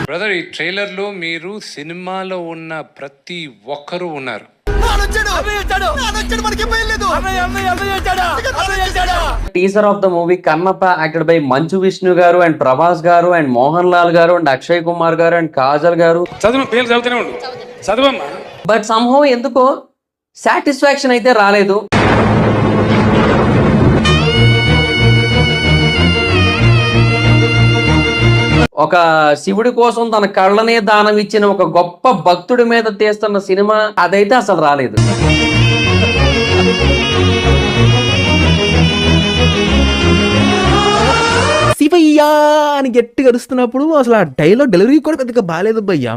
Brother, ఈ trailer లో మీరు సినిమాలో ఉన్న ప్రతి ఒక్కరూ ఉన్నారు. Teaser of the movie Kannappa acted by Manchu Vishnu గారు అండ్ ప్రభాస్ గారు అండ్ మోహన్ లాల్ గారు అండ్ అక్షయ్ కుమార్ గారు అండ్ కాజల్ గారు. బట్ సంహౌ ఎందుకో సాటిస్ఫాక్షన్ అయితే రాలేదు. ఒక శివుడి కోసం తన కళ్ళనే దానం ఇచ్చిన ఒక గొప్ప భక్తుడి మీద తీస్తున్న సినిమా అదైతే అసలు రాలేదు. శివయ్యా అని గట్టి గడుస్తున్నప్పుడు అసలు ఆ డైలాగ్ డెలివరీ కూడా పెద్దగా బాగాలేదు భయ్యా.